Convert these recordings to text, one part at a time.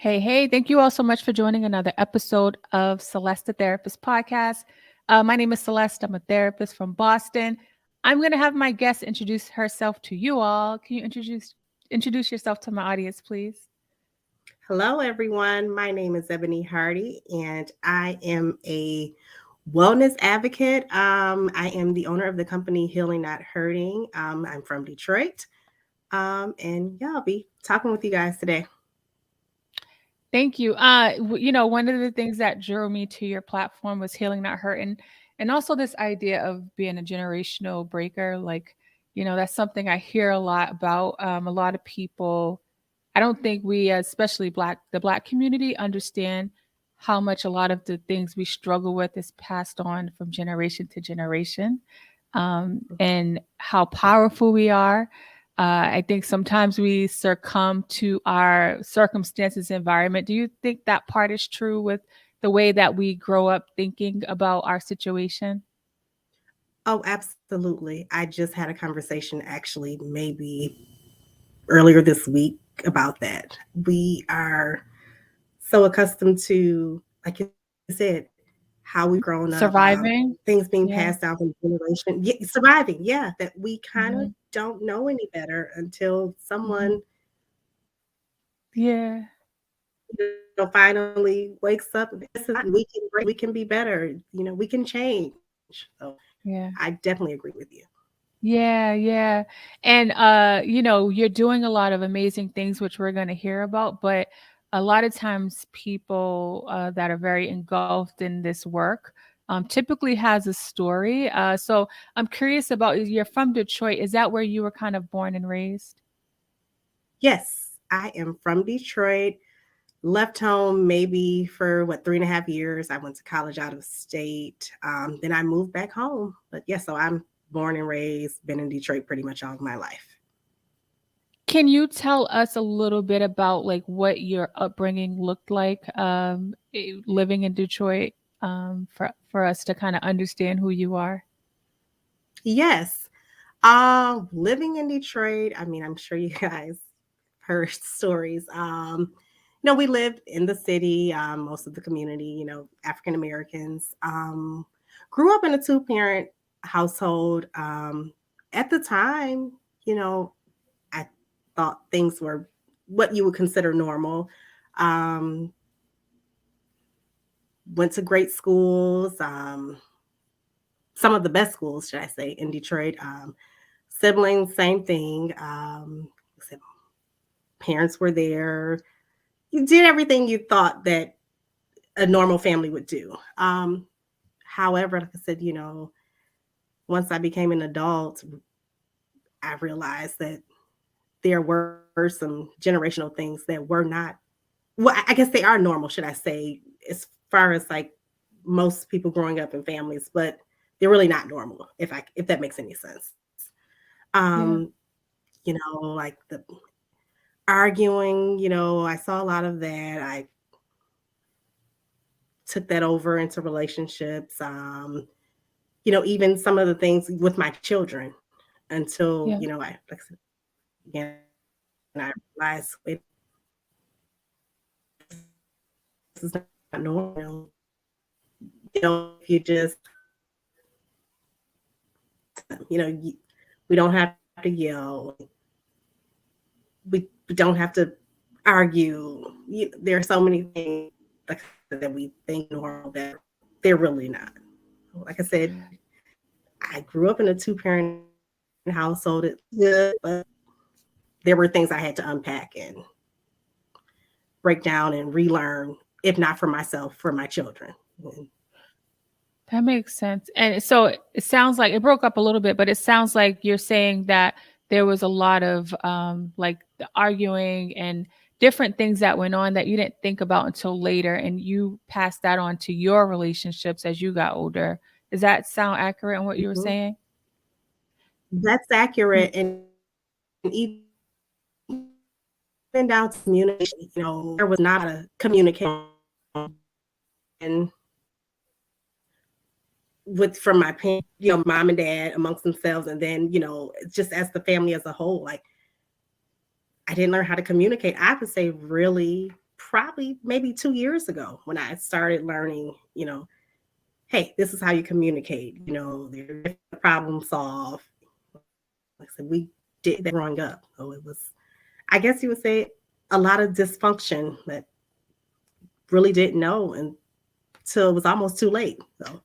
Hey, hey, thank you all so much for joining another episode of Celeste the Therapist podcast. My name is Celeste. I'm a therapist from Boston. I'm going to have my guest introduce herself to you all. Can you introduce yourself to my audience, please? Hello, everyone. My name is Ebony Hardy, and I am a wellness advocate. I am the owner of the company Healing Not Hurting. I'm from Detroit. And yeah, I'll be talking with you guys today. Thank you. One of the things that drew me to your platform was healing, not hurting, and also this idea of being a generational breaker. That's something I hear a lot about. A lot of people, I don't think we, especially the black community, understand how much a lot of the things we struggle with is passed on from generation to generation, and how powerful we are. I think sometimes we succumb to our circumstances, environment. Do you think that part is true with the way that we grow up thinking about our situation? Oh, absolutely. I just had a conversation actually, maybe earlier this week about that. We are so accustomed to, like you said, how we've grown up, Surviving? things being passed Yeah. down from generation, surviving. Yeah, that we kind of Hmm. don't know any better until Hmm. someone Yeah. finally wakes up. This is not, we can be better. We can change. So I Yeah. definitely agree with you. Yeah, yeah. And you're doing a lot of amazing things which we're going to hear about, but a lot of times people that are very engulfed in this work typically has a story. So I'm curious about, you're from Detroit. Is that where you were kind of born and raised? Yes, I am from Detroit. Left home maybe for 3.5 years. I went to college out of state. Then I moved back home. But yeah, so I'm born and raised, been in Detroit pretty much all of my life. Can you tell us a little bit about like what your upbringing looked like, living in Detroit, for us to kind of understand who you are? Yes. Living in Detroit, I mean, I'm sure you guys heard stories. We lived in the city, most of the community, African Americans. Grew up in a two-parent household. At the time, you know, I thought things were what you would consider normal. Um, Went to great schools, some of the best schools, should I say, in Detroit. Siblings, same thing. Parents were there. You did everything you thought that a normal family would do. However, like I said, once I became an adult, I realized that there were some generational things that were not, well, I guess they are normal, should I say, as far as like most people growing up in families, but they're really not normal, if that makes any sense. Um, Yeah. like the arguing, I saw a lot of that. I took that over into relationships. Even some of the things with my children until, Yeah. like I said, again, I realized, wait, this is not normal. If you just, we don't have to yell. We don't have to argue. There are so many things like that we think normal that they're really not. Like I said, I grew up in a two-parent household. It's good, but there were things I had to unpack and break down and relearn, if not for myself, for my children. That makes sense. And so it sounds like it broke up a little bit, but it sounds like you're saying that there was a lot of like the arguing and different things that went on that you didn't think about until later, and you passed that on to your relationships as you got older. Does that sound accurate in what you were Mhm. saying? That's accurate. And even down to communication, there was not a lot of communication with from my parents, mom and dad amongst themselves, and then just as the family as a whole. Like I didn't learn how to communicate. I would say really probably maybe 2 years ago when I started learning, hey, this is how you communicate. There's different problem solve. Like I said, we did that growing up. So it was, I guess you would say, a lot of dysfunction that really didn't know until it was almost too late. So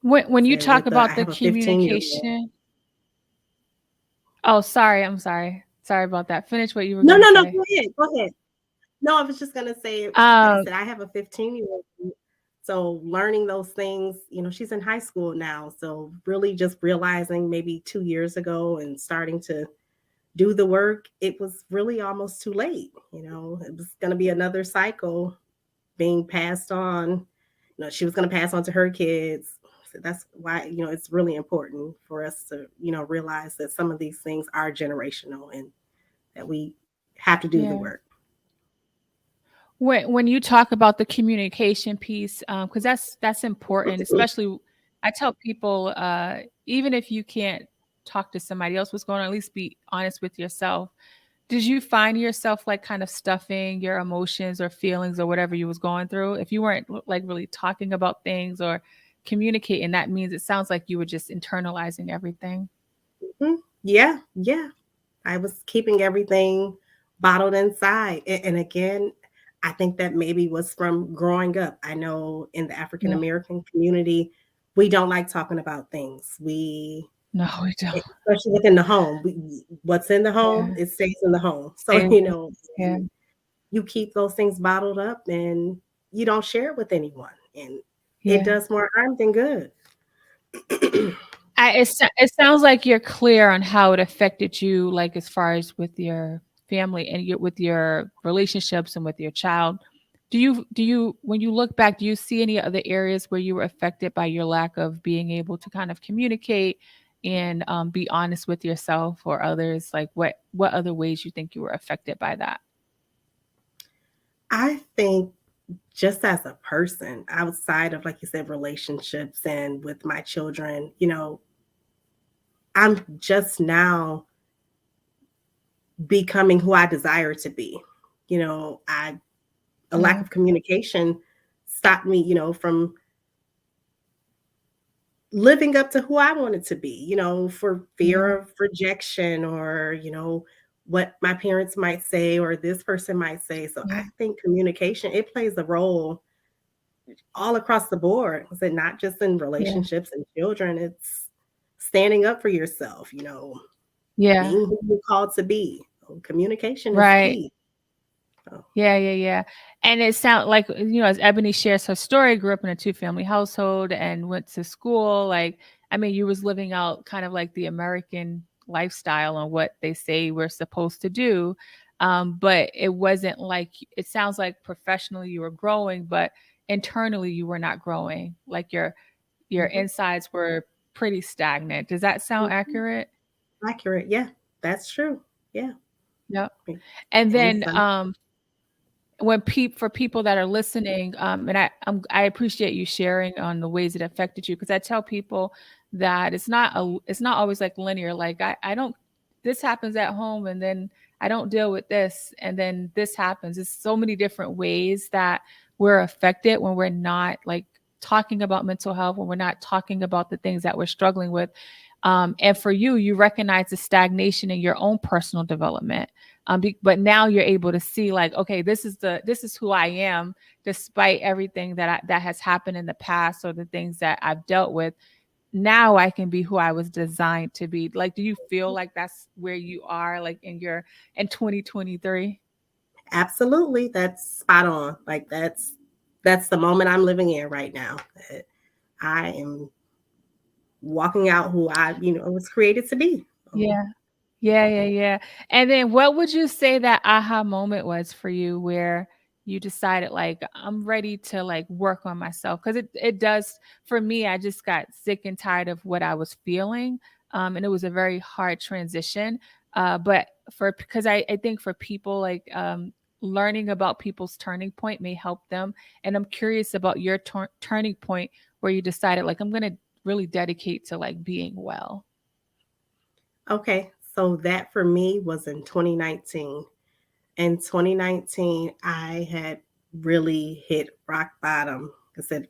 When you said talk with the, about I the have a 15-year-old. communication, oh, sorry, I'm sorry. Sorry about that. Finish what you were No, gonna no, no. say. Go ahead. Go ahead. No, I was just gonna say, like I Um, said, I have a 15-year-old. So learning those things, she's in high school now. So really just realizing maybe 2 years ago and starting to do the work, it was really almost too late. It was gonna be another cycle being passed on. She was gonna pass on to her kids. So that's why, it's really important for us to, realize that some of these things are generational and that we have to do the yeah. work. When you talk about the communication piece, because that's important, especially I tell people, even if you can't talk to somebody else what's going on, at least be honest with yourself. Did you find yourself like kind of stuffing your emotions or feelings or whatever you was going through? If you weren't like really talking about things or communicating, that means it sounds like you were just internalizing everything. Mhm. Yeah, yeah. I was keeping everything bottled inside. And again, I think that maybe was from growing up. I know in the African Yeah. American community, we don't like talking about things. No, we don't. Especially within the home, what's in the home, Yeah. it stays in the home. So, Same. Yeah. you keep those things bottled up and you don't share it with anyone. And it Yeah. does more harm than good. It sounds like you're clear on how it affected you, like as far as with your family and with your relationships and with your child. Do you when you look back, do you see any other areas where you were affected by your lack of being able to kind of communicate and be honest with yourself or others? Like what other ways you think you were affected by that? I think just as a person, outside of, like you said, relationships and with my children, I'm just now becoming who I desire to be. I a lack Yeah, of communication stopped me, from living up to who I wanted to be, for yeah, fear of rejection or, what my parents might say or this person might say. So I yeah, think communication, it plays a role all across the board. Is it not just in yeah, relationships and children? It's standing up for yourself, yeah. being who you're called to be. So communication is Right. key. So, Yeah, yeah, yeah. And it sounds like, as Ebony shares her story, grew up in a two-family household and went to school. Like, I mean, you was living out kind of like the American lifestyle and what they say we're supposed to do. But it wasn't like, it sounds like professionally you were growing, but internally you were not growing. Like your mhm, insides were pretty stagnant. Does that sound mhm. accurate? Accurate. Yeah, that's true. Yeah. Yep. And And then some when for people that are listening, and I appreciate you sharing on the ways it affected you because I tell people that it's not always like linear. Like I don't this happens at home and then I don't deal with this and then this happens. It's so many different ways that we're affected when we're not like talking about mental health, when we're not talking about the things that we're struggling with. And for you, you recognize the stagnation in your own personal development, but now you're able to see like, okay, this is who I am despite everything that has happened in the past or the things that I've dealt with. Now I can be who I was designed to be. Like, do you feel like that's where you are, like in 2023? absolutely, that's spot on. Like that's the moment I'm living in right now. That I am walking out who I, was created to be. Yeah. Yeah, yeah, yeah. And then what would you say that aha moment was for you where you decided like I'm ready to like work on myself? Because it does for me, I just got sick and tired of what I was feeling. And it was a very hard transition. But for because I think for people like learning about people's turning point may help them. And I'm curious about your turning point where you decided like I'm gonna really dedicate to like being well. Okay, so that for me was in 2019. In 2019, I had really hit rock bottom. I said,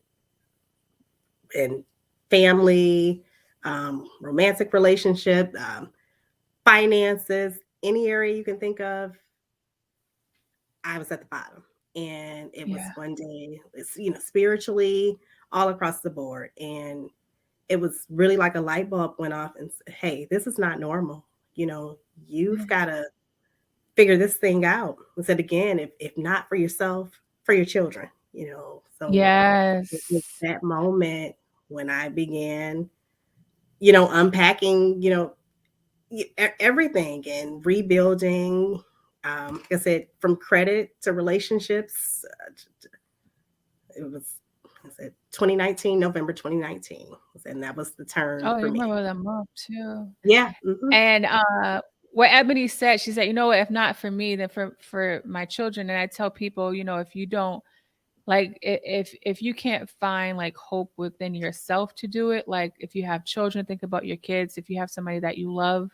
in family, romantic relationship, finances, any area you can think of, I was at the bottom. And it was Yeah. one day, spiritually, all across the board. And it was really like a light bulb went off and said, hey, this is not normal. You know, you've Yeah. got to figure this thing out. I said again, if not for yourself, for your children, So it was Yes. that moment when I began, unpacking, everything and rebuilding. Like I said, from credit to relationships, it was, I said, 2019, November 2019, and that was the turn Oh, for you me. remember that month too. Yeah. Hmm. And, what Ebony said, she said, "You know what? If not for me, then for my children." And I tell people, if you don't like if you can't find like hope within yourself to do it, like if you have children, think about your kids. If you have somebody that you love,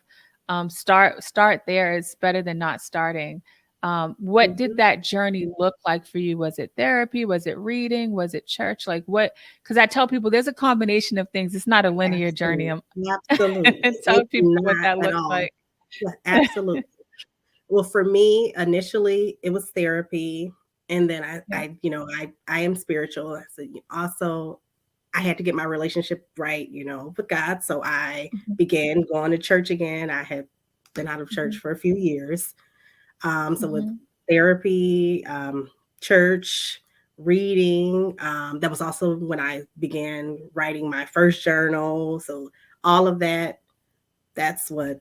start there. It's better than not starting. What did Hmm. that journey look like for you? Was it therapy? Was it reading? Was it church? Like what? Because I tell people there's a combination of things. It's not a linear journey. Absolutely. Absolutely. Tell It's people what not that at looks all. like. Yeah, absolutely. Well, for me, initially it was therapy. And then Yeah. I am spiritual. So also I had to get my relationship right, with God. So I Mhm, began going to church again. I had been out of church mhm, for a few years. So with mhm. therapy, church, reading, that was also when I began writing my first journal. So all of that, that's what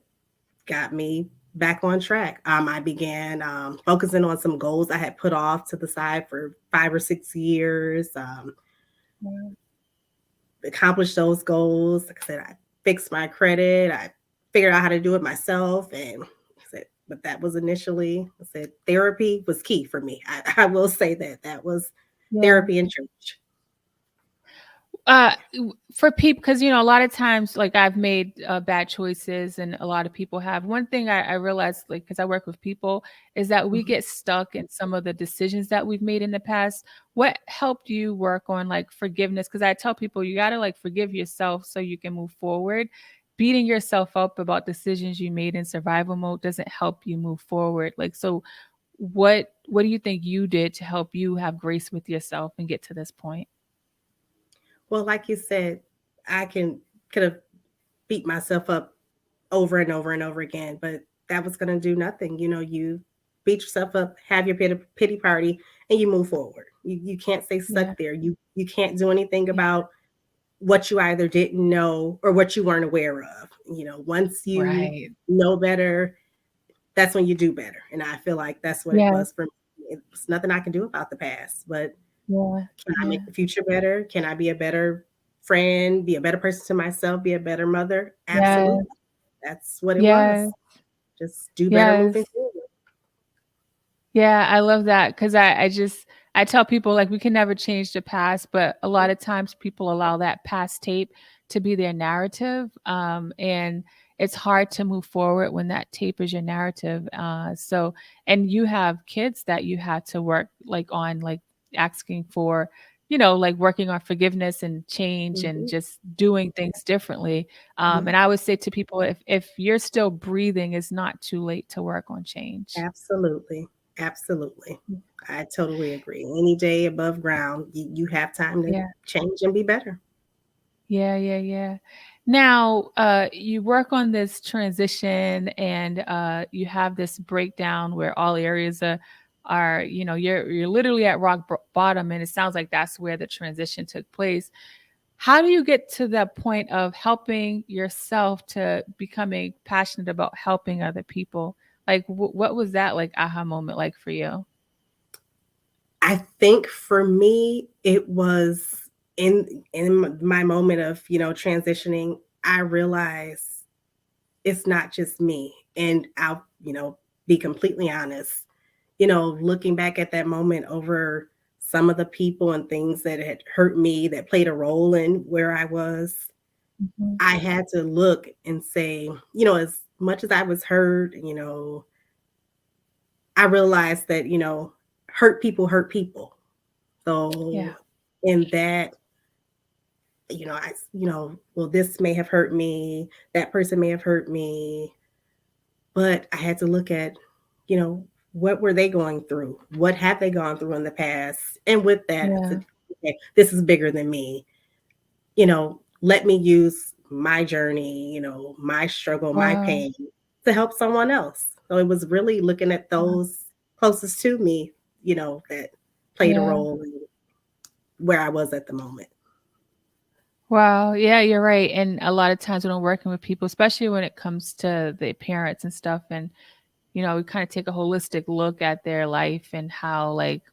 got me back on track. I began focusing on some goals I had put off to the side for 5 or 6 years. Yeah. Accomplished those goals. Like I said, I fixed my credit. I figured out how to do it myself. And I said, but that was initially, I said, therapy was key for me. I will say that was Yeah. therapy in church. For people, because a lot of times, like I've made bad choices, and a lot of people have. One thing I realized, like, because I work with people, is that we Mhm. get stuck in some of the decisions that we've made in the past. What helped you work on like forgiveness? Because I tell people you got to like forgive yourself so you can move forward. Beating yourself up about decisions you made in survival mode doesn't help you move forward. Like, so what do you think you did to help you have grace with yourself and get to this point? Well, like you said, I could have beat myself up over and over and over again, but that was going to do nothing. You beat yourself up, have your pity party, and you move forward. You can't stay stuck Yeah. there. You can't do anything Yeah. about what you either didn't know or what you weren't aware of. Once you Right. know better, that's when you do better. And I feel like that's what it Yeah. was for me. It's nothing I can do about the past, but Yeah. can I make Yeah. the future better? Can I be a better friend, be a better person to myself, be a better mother? Absolutely. Yes. That's what it was. Yes. Just do better Yes. moving forward. Yeah, I love that because I tell people like we can never change the past, but a lot of times people allow that past tape to be their narrative, and it's hard to move forward when that tape is your narrative. So, and you have kids that you had to work like on, like asking for, like working on forgiveness and change and Mhm. just doing things differently. Yeah, And I would say to people, if you're still breathing, it's not too late to work on change. absolutely. Absolutely. I totally agree. Any day above ground, you have time to Yeah. change and be better. Yeah, yeah, yeah. Now, you work on this transition and you have this breakdown where all areas are, you're literally at bottom, and it sounds like that's where the transition took place. How do you get to the point of helping yourself to becoming passionate about helping other people? Like, what was that like aha moment like for you? I think for me, it was in my moment of, transitioning, I realized it's not just me. And I'll, be completely honest, looking back at that moment over some of the people and things that had hurt me that played a role in where I was, Mhm. I had to look and say, as much as I was hurt, I realized that, hurt people hurt people. Yeah. So in that, well, this may have hurt me, that person may have hurt me, but I had to look at, you know, what were they going through? What have they gone through in the past? And with that, I Yeah. said, okay, this is bigger than me. Let me use my journey, my struggle, my Wow. pain to help someone else. So it was really looking at Wow. those closest to me, that played a Yeah. role in where I was at the moment. Wow. Yeah, you're right. And a lot of times when I'm working with people, especially when it comes to the parents and stuff, and we kind of take a holistic look at their life and how like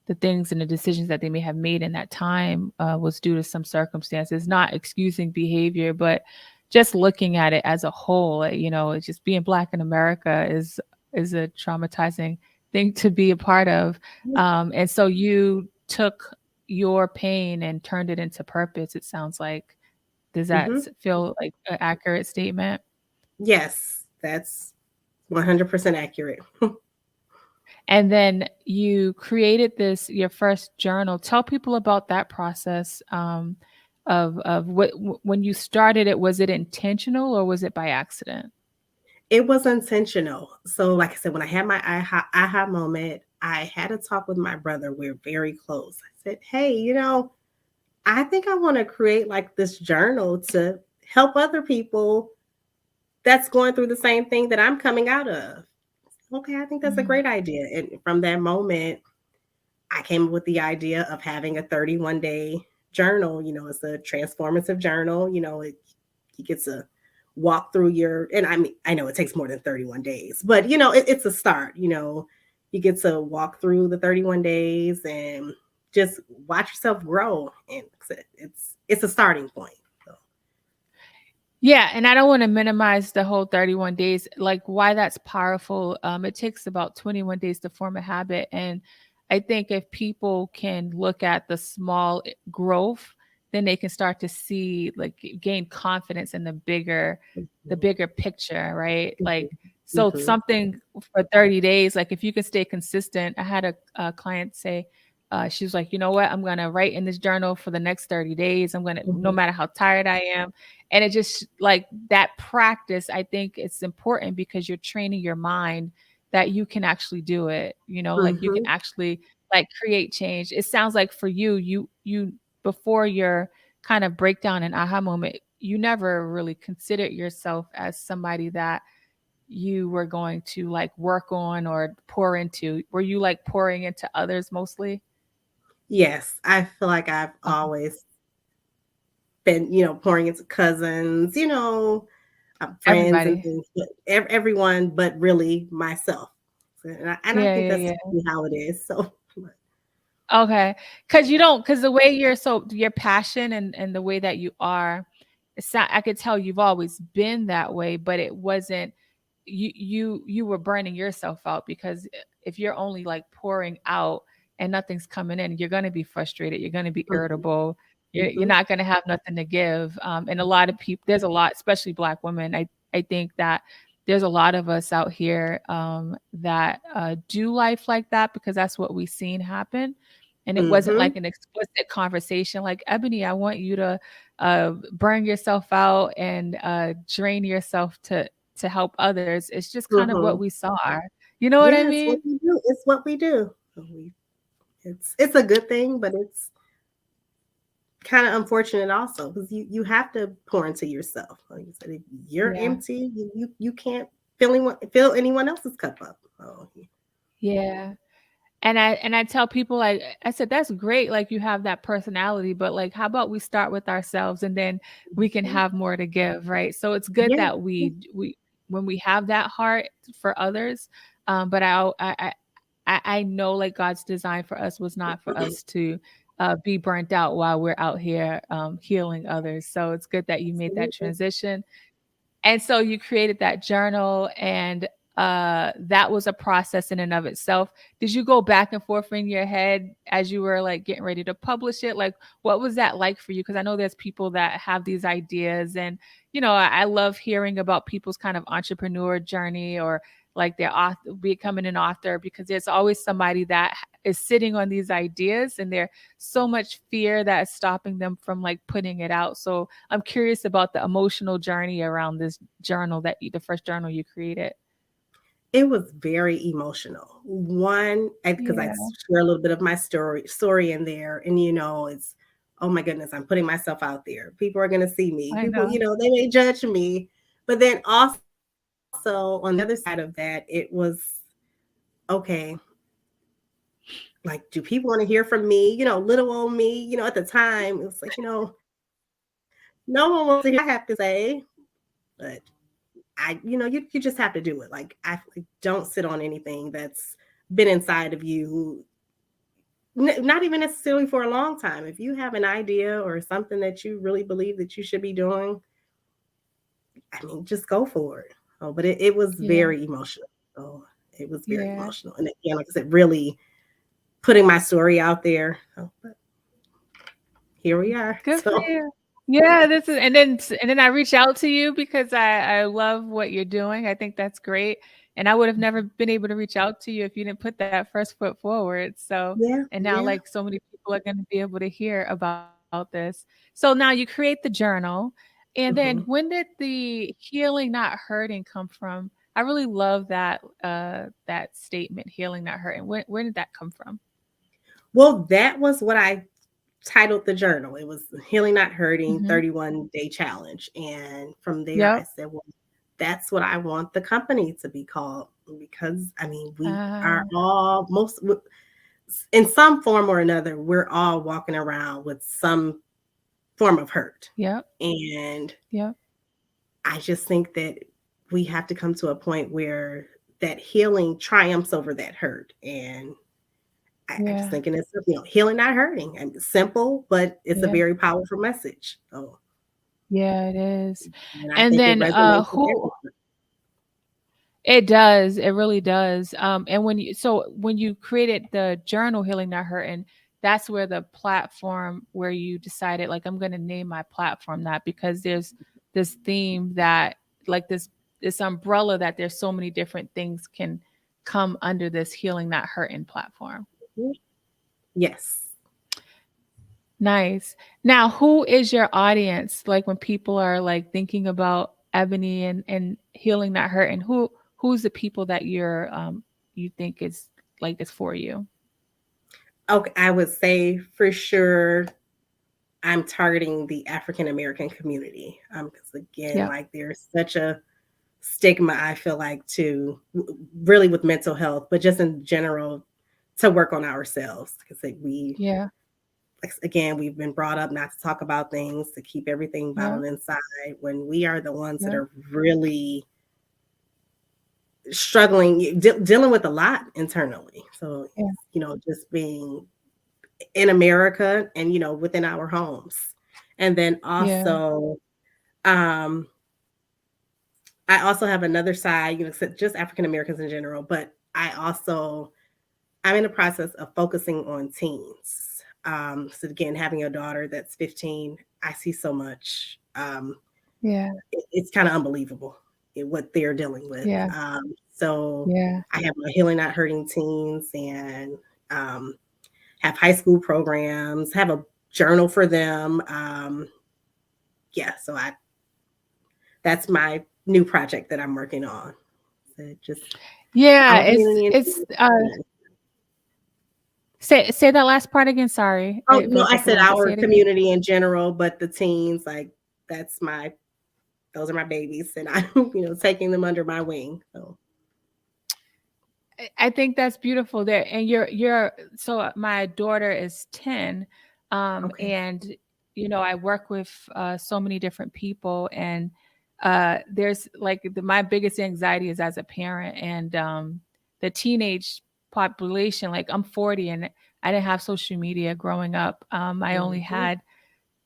the things and the decisions that they may have made in that time was due to some circumstances, not excusing behavior, but just looking at it as a whole. It's just being Black in America is a traumatizing thing to be a part of. And so you took your pain and turned it into purpose. It sounds like. Does that Hmm. feel like an accurate statement? Yes, that's 100% accurate. And then you created this your first journal. Tell people about that process of when you started it. Was it intentional or was it by accident? It was intentional. So, like I said, when I had my aha moment, I had a talk with my brother. We're very close. I said, "Hey, I think I want to create like this journal to help other people that's going through the same thing that I'm coming out of." Okay, I think that's a Mm. great idea. And from that moment, I came up with the idea of having a 31-day journal. It's a transformative journal. You get to walk through and I mean, I know it takes more than 31 days, but it's a start. You get to walk through the 31 days and just watch yourself grow. And it's a starting point. So, Yeah, and I don't want to minimize the whole 31 days, like why that's powerful. It takes about 21 days to form a habit. And I think if people can look at the small growth, then they can start to see like gain confidence in the mhm, bigger picture, right? Like so mhm, something for 30 days, like if you can stay consistent. I had a client say, she was like, you know what, I'm gonna write in this journal for the next 30 days. I'm gonna, no mhm, matter how tired I am, and it just like that practice, I think it's important because you're training your mind that you can actually do it, like you can mhm. actually like create change. It sounds like for you, you before your kind of breakdown and aha moment, you never really considered yourself as somebody that you were going to like work on or pour into. Were you like pouring into others mostly? Yes, I feel like I've Okay. always been, pouring into cousins, friends and Everybody. things, but everyone, but really myself. So, and I Yeah, think yeah, that's yeah. really how it is. So, Okay, because you don't, because the way you're so your passion and the way that you are, I could tell you've always been that way, but it wasn't you were burning yourself out because if you're only like pouring out and nothing's coming in, you're gonna be frustrated, you're gonna be mhm, irritable, you're mhm, not gonna have nothing to give. And a lot of people, there's a lot, especially Black women. I think that there's a lot of us out here that do life like that because that's what we've seen happen. And it wasn't mhm. like an explicit conversation like, Ebony, I want you to burn yourself out and drain yourself to help others. It's just kind of what Mhm. we saw. You know what I Yeah, it's what mean? we do. It's what we do. So it's a good thing, but it's kind of unfortunate also because you have to pour into yourself. Like you said, if you're Yeah. empty, you can't fill anyone else's cup up. Oh, Yeah. And I tell people, like I said, that's great, like you have that personality, but like how about we start with ourselves and then we can mhm. have more to give, right? So it's good Yeah. that we when we have that heart for others, but I know like God's design for us was not for us to be burnt out while we're out here healing others. So it's good that you made that Absolutely. transition. And so you created that journal, and that was a process in and of itself. Did you go back and forth in your head as you were like getting ready to publish it? Like, what was that like for you? Because I know there's people that have these ideas, and I love hearing about people's kind of entrepreneur journey or like they're becoming an author, because there's always somebody that is sitting on these ideas, and there's so much fear that's stopping them from like putting it out. So I'm curious about the emotional journey around this journal the first journal you created. It was very emotional. One, because I Yeah, share a little bit of my story in there, and it's, oh my goodness, I'm putting myself out there. People are going to see me. I People, know. they may judge me, but then also on the other side of that, it was okay. Like, do people want to hear from me? Little old me. At the time, it was like, no one wants to hear what I have to say, but you just have to do it. Like, I don't sit on anything that's been inside of you, not even necessarily for a long time. If you have an idea or something that you really believe that you should be doing, I mean, just go for it. Oh, but it was Yeah, very emotional. Oh, it was very yeah. emotional. And again, like I said, really putting my story out there. Oh, but here we are. Good for So you. Yeah, this is and then I reach out to you because I love what you're doing. I think that's great. And I would have never been able to reach out to you if you didn't put that first foot forward. So, yeah, and now yeah. like so many people are going to be able to hear about this. So now you create the journal, and then Mhm. when did the healing not hurting come from? I really love that statement, healing not hurting. Where did that come from? Well, that was what I titled the journal. It was Healing Not Hurting Mhm. 31-Day Challenge. And from there, I Yep. said, well, that's what I want the company to be called, because I mean, we are Uh, all in some form or another, we're all walking around with some form of hurt. yep. And Yep. I just think that we have to come to a point where that healing triumphs over that hurt. And I just Yeah. think it's, healing, not hurting. And it's simple, but it's a Yeah. very powerful message. So, Yeah, it is. and I And think it then, resonates with who everyone. it does, it really does. And when you created the journal, Healing Not Hurting, that's where the platform where you decided, like, I'm gonna name my platform that, because there's this theme that, like, this umbrella that there's so many different things can come under this Healing Not Hurting platform. Yes. Nice. Now, who is your audience? Like when people are like thinking about Ebony and healing that hurt, and who's the people that you think is like is for you? Okay. I would say for sure I'm targeting the African American community. Because again, Yep. like there's such a stigma, I feel like, to really with mental health, but just in general to work on ourselves. Because like Yeah. again, we've been brought up not to talk about things, to keep everything Yep. bottled inside, when we are the ones that Yep. are really struggling, dealing with a lot internally. So, Yeah. just being in America and, within our homes. And then Yeah. also, um, I also have another side, just African Americans in general, but I'm in the process of focusing on teens. So again, having a daughter that's 15, I see so much. Yeah. It's kind of unbelievable what they're dealing with. Yeah. So Yeah. I have my Healing Not Hurting Teens, and um, have high school programs, have a journal for them. Yeah, so that's my new project that I'm working on. So just Yeah. our community. It's say that last part again. Sorry. Oh It no, broke I up a said little bit. Say our it again. community in general, but the teens, like that's my those are my babies, and I'm taking them under my wing. So I think that's beautiful there. And you're so my daughter is 10, okay. and I work with so many different people, and there's like my biggest anxiety is as a parent, and the teenage population. Like I'm 40, and I didn't have social media growing up. I only Mhm, had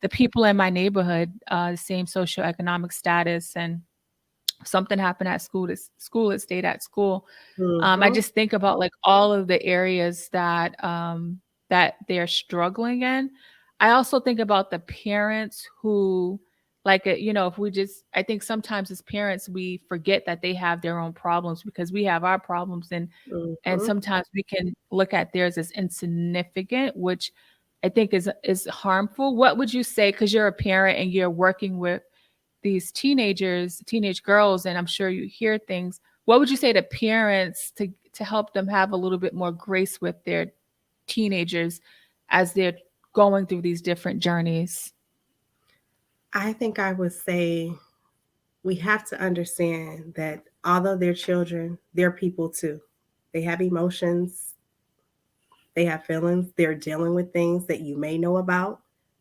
the people in my neighborhood, the same socioeconomic status, and something happened at school. It stayed at school. I mhm, just think about like all of the areas that they're struggling in. I also think about the parents who like if we just, I think sometimes as parents we forget that they have their own problems because we have our problems, and Mhm. sometimes we can look at theirs as insignificant, which I think is harmful. What would you say, because you're a parent and you're working with these teenage girls, and I'm sure you hear things. What would you say to parents to help them have a little bit more grace with their teenagers as they're going through these different journeys? I think I would say we have to understand that although they're children, they're people too. They have emotions, they have feelings, they're dealing with things that you may know about,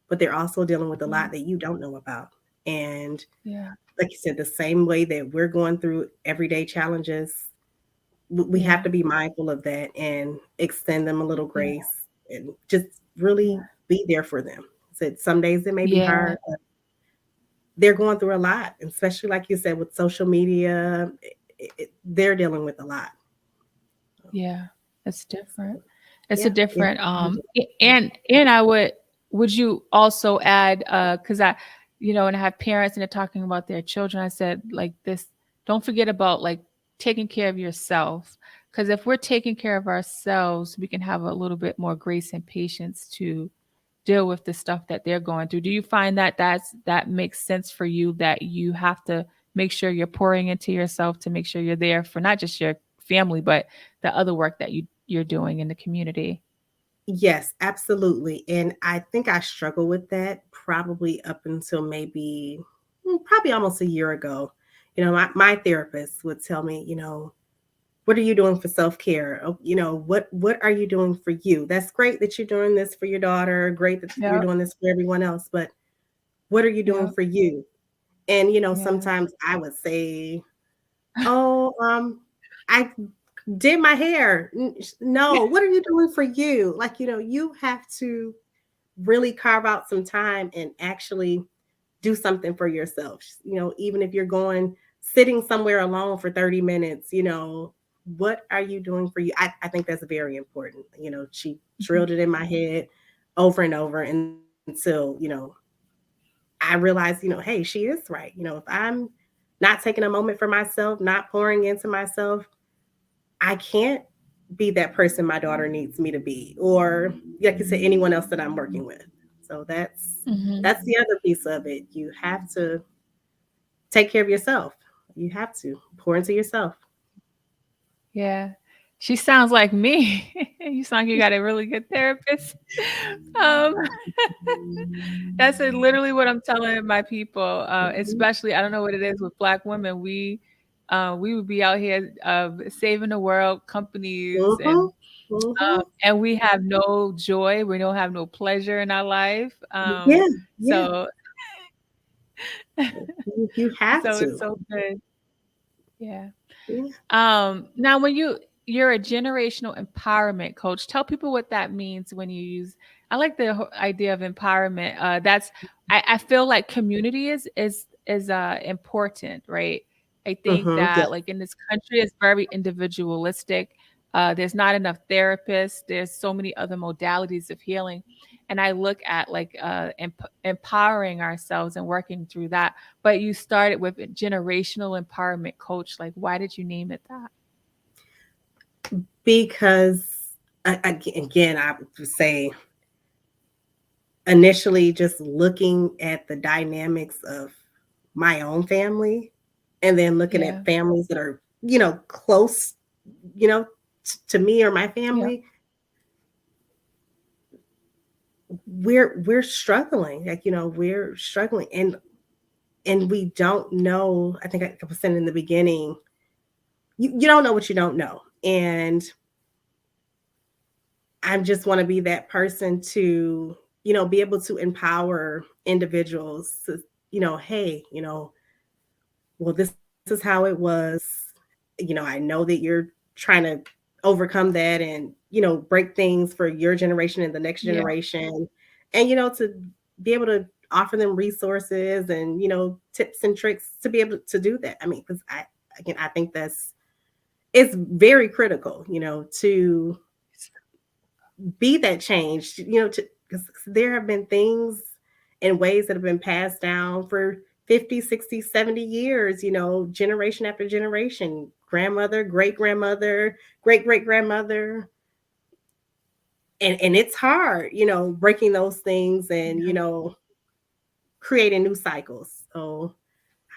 but they're also dealing with a Mhm. lot that you don't know about. And Yeah, like you said, the same way that we're going through everyday challenges, we have yeah, to be mindful of that and extend them a little yeah, grace and just really yeah, be there for them. Said some days it may be yeah, hard, but they're going through a lot, especially like you said with social media. They're dealing with a lot. yeah. It's So, different. It's a yeah, it's different yeah. and I would you also add because I and I have parents and they're talking about their children. I said like this, don't forget about like taking care of yourself. Because if we're taking care of ourselves, we can have a little bit more grace and patience to deal with the stuff that they're going through. Do you find that that makes sense for you, that you have to make sure you're pouring into yourself to make sure you're there for not just your family, but the other work that you're doing in the community? Yes, absolutely. And I think I struggle with that probably up until maybe probably almost a year ago. My therapist would tell me, what are you doing for self-care? Oh, what are you doing for you? That's great that you're doing this for your daughter, great that you're Yeah, doing this for everyone else, but what are you doing yeah, for you? And yeah. sometimes I would say, "Oh, I did my hair." No, what are you doing for you? Like, you have to really carve out some time and actually do something for yourself. Even if you're sitting somewhere alone for 30 minutes, what are you doing for you? I think that's very important. She Mhm, drilled it in my head over and over until, I realized, hey, she is right. If I'm not taking a moment for myself, not pouring into myself, I can't be that person my daughter needs me to be, or like you said, anyone else that I'm working with. So mhm. that's the other piece of it. You have to take care of yourself. You have to pour into yourself. Yeah. She sounds like me. You sound like you got a really good therapist. Um, that's literally what I'm telling my people, Mhm, especially I don't know what it is with Black women. We would be out here saving the world, companies, mhm, mhm. and we have no joy. We don't have no pleasure in our life. Yeah, yeah. So You have so it's to. so good. Yeah. Yeah. Now when you're a generational empowerment coach, tell people what that means when you use. I like the idea of empowerment. I feel like community is important, right? I think Yeah. that like in this country it's very individualistic. There's not enough therapists. There's so many other modalities of healing, and I look at like empowering ourselves and working through that. But you started with a generational empowerment coach. Like, why did you name it that? Because again, I would say initially just looking at the dynamics of my own family and then looking Yeah. at families that are, close, you know, to me or my Yeah. family, we're struggling. Like, we're struggling and we don't know. I think I was saying in the beginning, you don't know what you don't know. And I just want to be that person to, be able to empower individuals to, hey, well, this is how it was. I know that you're trying to overcome that and, break things for your generation and the next Yeah. generation. And, to be able to offer them resources and, tips and tricks to be able to do that. I mean, because I think it's very critical, to be that change, because there have been things and ways that have been passed down for 50, 60, 70 years, generation after generation, grandmother, great grandmother, great great grandmother. And it's hard, breaking those things and, Yeah. creating new cycles. So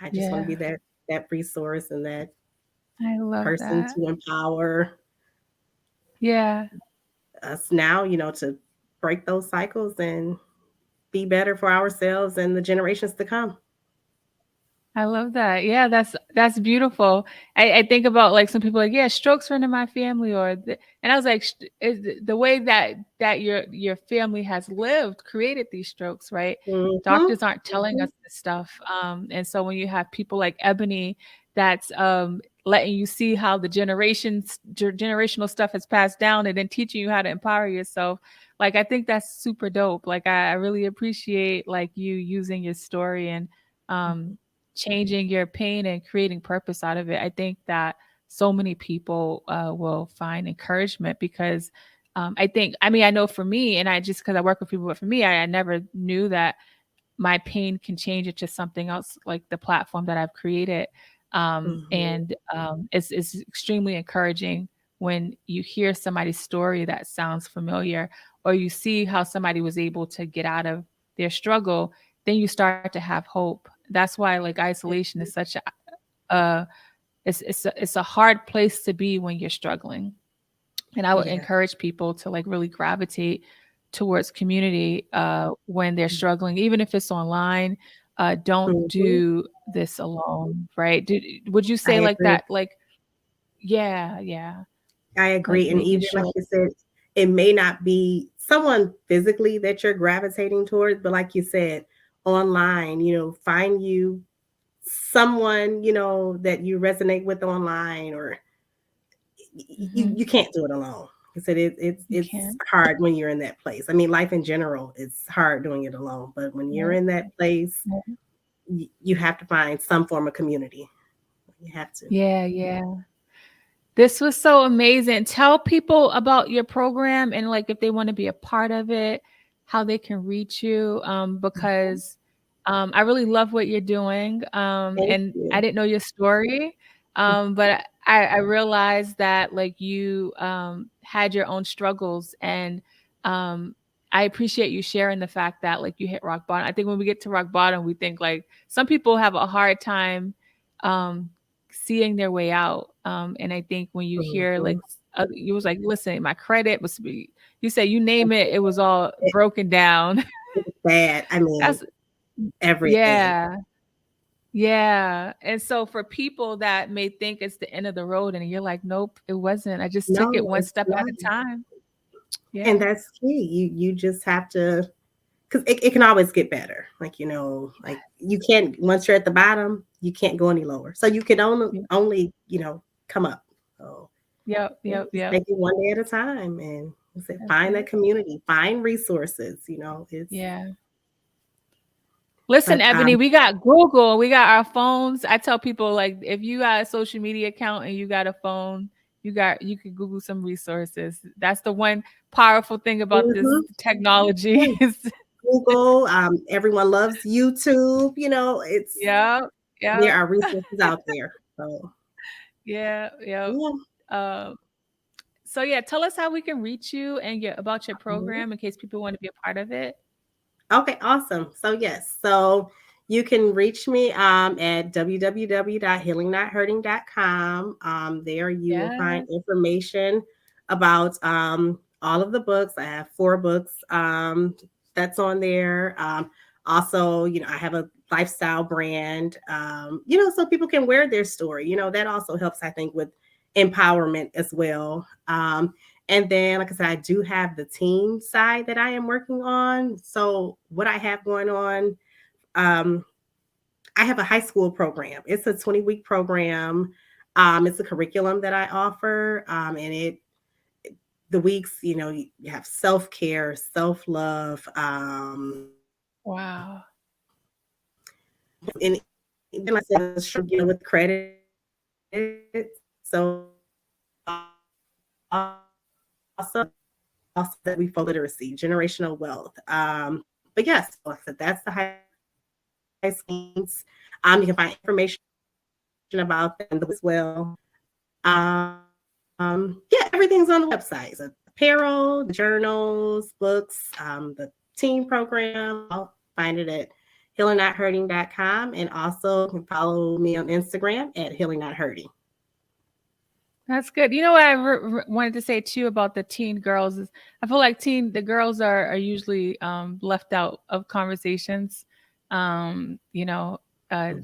I just want to be Yeah. that resource and that I love person that. to empower Yeah. us now, to break those cycles and be better for ourselves and the generations to come. I love that. Yeah, that's beautiful. I think about like some people like, yeah, strokes run in my family, and I was like, the way that your family has lived created these strokes, right? Hmm. Doctors aren't telling us this stuff, and so when you have people like Ebony, that's letting you see how the generational stuff has passed down, and then teaching you how to empower yourself. Like I think that's super dope. Like I really appreciate like you using your story and um changing your pain and creating purpose out of it. I think that so many people will find encouragement because I mean, I know for me, and I just because I work with people, but for me, I never knew that my pain can change it to something else, like the platform that I've created. Hmm. And it's extremely encouraging when you hear somebody's story that sounds familiar, or you see how somebody was able to get out of their struggle, then you start to have hope. That's why like isolation is such a it's a hard place to be when you're struggling. And I would Yeah. encourage people to like really gravitate towards community when they're struggling, even if it's online. Don't Hmm. do this alone, right? Would you I say like agree. that? Like, yeah, yeah, I like agree. And making even like sure. you said, it may not be someone physically that you're gravitating towards, but like you said, online, find you someone, that you resonate with online, or Hmm. you can't do it alone. I said You it's can. hard when you're in that place. I mean, life in general is hard doing it alone, but when you're Right, in that place, right. you have to find some form of community. You have to. Yeah, yeah. This was so amazing. Tell people about your program and like if they want to be a part of it, how they can reach you. Because I really love what you're doing. Thank And I you. didn't know your story. But I realized that like you had your own struggles and um I appreciate you sharing the fact that like you hit rock bottom. I think when we get to rock bottom, we think like some people have a hard time um seeing their way out. And I think when you hear Mhm. like you was like, listen, my credit was be you say you name it, it was all It, broken down. it's bad. I mean, That's everything. yeah. Yeah. And so for people that may think it's the end of the road and you're like, nope, it wasn't. I just took No, it one it's step not. at a time. And Yeah. that's key. You just have to, because it can always get better. Like, like you can't, once you're at the bottom, you can't go any lower. So you can Yep. only, come up. So Yep. yeah, Yep. just Yep. take it one day at a time, and That's find that it. community, find resources, it's, Yeah. Listen, but, Ebony, we got Google, we got our phones. I tell people like if you got a social media account and you got a phone, you could Google some resources. That's the one powerful thing about this mhm, technology yeah, is Google, everyone loves YouTube, yeah, yeah, there are resources out there. So, yeah, yeah. yeah. Um, so yeah, tell us how we can reach you and get about your Mhm. program in case people want to be a part of it. Okay, awesome. So yes, so you can reach me at www.healingnothurting.com. There you will find Yeah. information about all of the books. I have 4 books that's on there. Also, I have a lifestyle brand, so people can wear their story. That also helps, I think, with empowerment as well. And then, like I said, I do have the team side that I am working on. So, what I have going on, um, I have a high school program. It's a 20-week program. It's a curriculum that I offer, and the weeks, you have self care, self love, Wow. and then like I said, with credit. So, also that we literacy, generational wealth. But yes, like I said, that's the high schemes. You can find information about them in the book as well. Yeah, everything's on the website. So apparel, the journals, books, the teen program. I'll find it at healingnotHurting.com. And also you can follow me on Instagram at healingnotHurting. That's good. You know what I wanted to say too about the teen girls is I feel like the girls are usually left out of conversations. You know,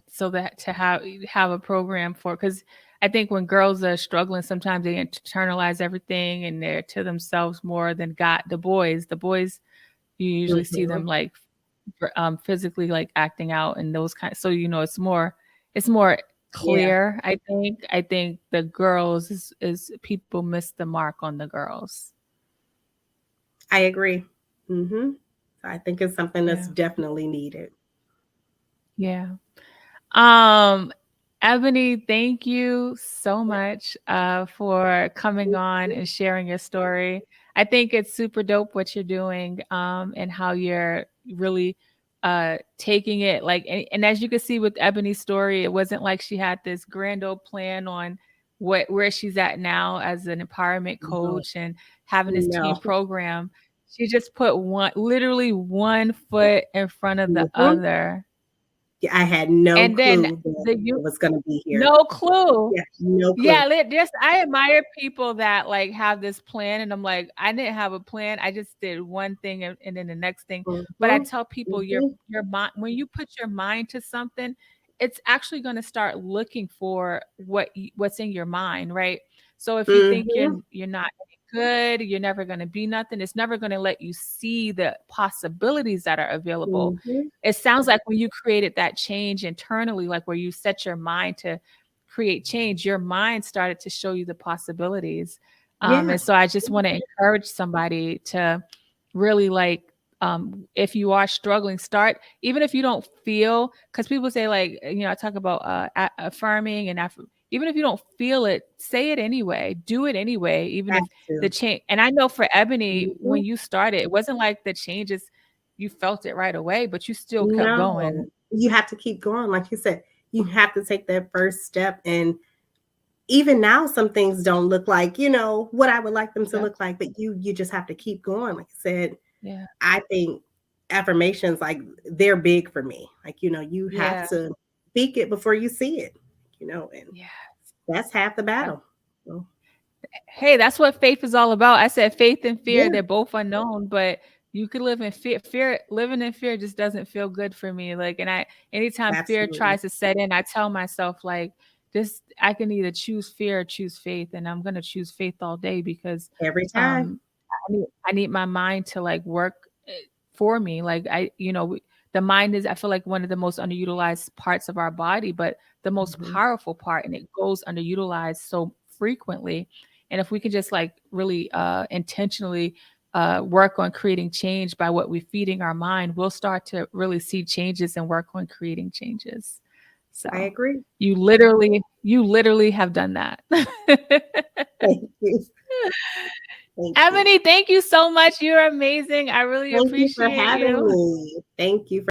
so that to have a program for because I think when girls are struggling, sometimes they internalize everything and they're to themselves more than got the boys. The boys you usually see them Mhm. like physically like acting out and those kind. So you know, it's more Yeah, clear. I think the girls is people miss the mark on the girls. I agree. Hmm. I think it's something that's Yeah, definitely needed. yeah. Um, Ebony, thank you so much for coming on and sharing your story. I think it's super dope what you're doing and how you're really taking it like and as you can see with Ebony's story, it wasn't like she had this grand old plan on where she's at now as an empowerment No, coach and having this teen no. program. She just put literally one foot in front of the Mhm. other. Yeah, I had no And then clue that the it you was gonna be here. no clue. Yeah, no clue. Yeah, just I admire people that like have this plan and I'm like, I didn't have a plan. I just did one thing and then the next thing. But I Mhm, tell people mhm, your mind when you put your mind to something, it's actually going to start looking for what's in your mind, right? So if you think mhm, you're not any good, you're never going to be nothing, it's never going to let you see the possibilities that are available. mhm. It sounds like when you created that change internally, like where you set your mind to create change, your mind started to show you the possibilities. Yeah. And so I just want to encourage somebody to really like, if you are struggling, start, even if you don't feel, because people say, like, I talk about affirming and even if you don't feel it, say it anyway, do it anyway, even Have if the to. change. And I know for Ebony, Mhm. when you started, it wasn't like the changes, you felt it right away, but you still kept going. No, you have to keep going, like you said, you have to take that first step, and even now, some things don't look like, what I would like them to Yep. look like, but you just have to keep going, like I said, Yeah. I think affirmations, like, they're big for me, like, you have Yeah. to speak it before you see it, and Yeah. that's half the battle. So, Hey, that's what faith is all about. I said faith and fear, yeah, they're both unknown, but you could live in fear. Living in fear just doesn't feel good for me. Like, and anytime fear absolutely. tries to set in, I tell myself, like, this, I can either choose fear or choose faith. And I'm going to choose faith all day because, Every time. um, I need my mind to like work for me. Like, the mind is, I feel like one of the most underutilized parts of our body, but the most Mhm. powerful part, and it goes underutilized so frequently. And if we could just like really intentionally work on creating change by what we're feeding our mind, we'll start to really see changes and work on creating changes. I So agree. you literally have done that. Thank you. Thank you. Ebony, thank you so much. You're amazing. I really Thank you for appreciate having you. me. Thank you for